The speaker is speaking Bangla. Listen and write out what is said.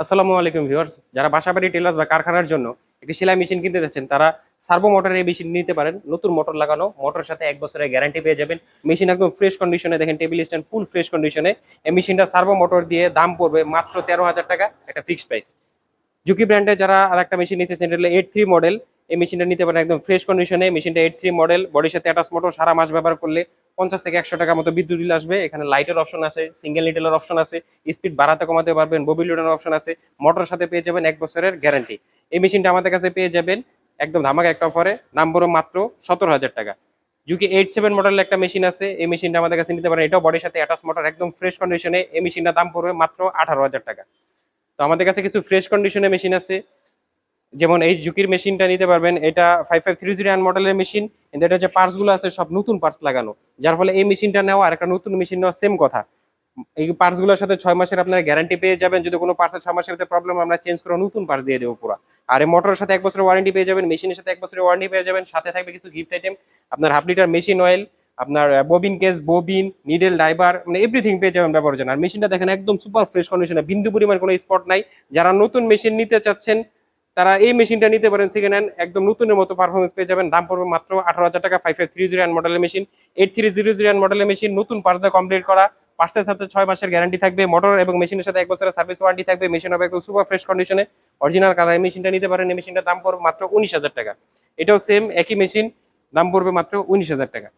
আসসালামু আলাইকুম ভিউয়ার্স, যারা বাসাবাড়ি টেলার্স বা কারখানার জন্য একটি সেলাই মেশিন কিনতে যাচ্ছেন তারা সার্ভো মোটরের এই মেশিন নিতে পারেন। নতুন মোটর লাগানো, মোটরের সাথে 1 বছরের গ্যারান্টি পেয়ে যাবেন। মেশিন একদম ফ্রেশ কন্ডিশনে, দেখেন টেবিল স্ট্যান্ড ফুল ফ্রেশ কন্ডিশনে। এই মেশিনটা সার্ভো মোটর দিয়ে দাম পড়বে মাত্র 13,000 টাকা, একটা ফিক্সড প্রাইস। জুকি ব্র্যান্ডে যারা আর একটা মেশিন নিতে চান, এটা 83 মডেল, এই মেশিনটা নিতে পারেন একদম ফ্রেশ কন্ডিশনে। মেশিনটা 83 মডেল, বডির সাথে অ্যাটাচ মোটর, সারা মাস ব্যবহার করলে 50 থেকে 100 টাকার মতো বিদ্যুৎ বিল আসবে। এখানে লাইটের অপশন আছে, সিঙ্গেল নিডেলের অপশন আছে, স্পিড বাড়াতে কমাতে পারবেন, ববি লোডের অপশন আছে। মোটরের সাথে পেয়ে যাবেন 1 বছরের গ্যারান্টি। এই মেশিনটা আমাদের কাছে পেয়ে যাবেন একদম ধামাকা একটা অফারে, দাম পড়ো মাত্র 17,000 টাকা। জুকি 87 মডেলের একটা মেশিন আছে, এই মেশিনটা আমাদের কাছে নিতে পারেন। এটাও বডির সাথে অ্যাটাচ মোটর, একদম ফ্রেশ কন্ডিশনে। এই মেশিনটার দাম পড়বে মাত্র 18,000 টাকা। তো আমাদের কাছে কিছু ফ্রেশ কন্ডিশনে মেশিন আছে, যেমন এই জুকির মেশিনটা নিতে পারবেন। এটা 5530 মডেলের মেশিন, কিন্তু এটা যে পার্টস গুলো আছে সব নতুন পার্টস লাগানো, যার ফলে এই মেশিনটা নেওয়া আর একটা নতুন মেশিন নেওয়া সেম কথা। এই পার্টস গুলোর সাথে 6 মাসের আপনারা গ্যারান্টি পেয়ে যাবেন। যদি কোনো পার্টসের 6 মাসের ভিতরে প্রবলেম, আমরা চেঞ্জ করে নতুন পার্টস দিয়ে দেবো পুরো। আর এই মোটরের সাথে 1 বছরের ওয়ারেন্টি পেয়ে যাবেন, মেশিনের সাথে 1 বছরের ওয়ারেন্টি পেয়ে যাবেন। সাথে থাকবে কিছু গিফট আইটেম, আপনার ½ লিটার মেশিন অয়েল, আপনার bobbin case, bobbin, needle, driver, মানে এভরিথিং পেয়ে যাবেন ব্যবহারের জন্য। আর মেশিনটা দেখেন একদম সুপার ফ্রেশ কন্ডিশনে, বিন্দু পরিমাণ কোনো স্পট নাই। যারা নতুন মেশিন নিতে চাচ্ছেন তারা এই মেশিনটা নিতে পারেন সেকেন্ড হ্যান্ড, একদম নতুনের মতো পারফরমেন্স পেয়ে যাবেন। দাম পড়বে মাত্র 18,000 টাকা। 5530 মডেলের মেশিন, 8300 মডেলের মেশিন, নতুন পার্টস দিয়ে কমপ্লিট করা। পার্টসের সাথে 6 মাসের গ্যারান্টি থাকবে, মোটর এবং মেশিনের সাথে 1 বছরের সার্ভিস ওয়ারেন্টি থাকবে। মেশিন হবে একদম সুপার ফ্রেশ কন্ডিশনে, অরিজিনাল কালার। এই মেশিনটা নিতে পারেন, এই মেশিনটার দাম পড়বে মাত্র 19,000 টাকা। এটাও সেম একই মেশিন, দাম পড়বে মাত্র 19,000 টাকা।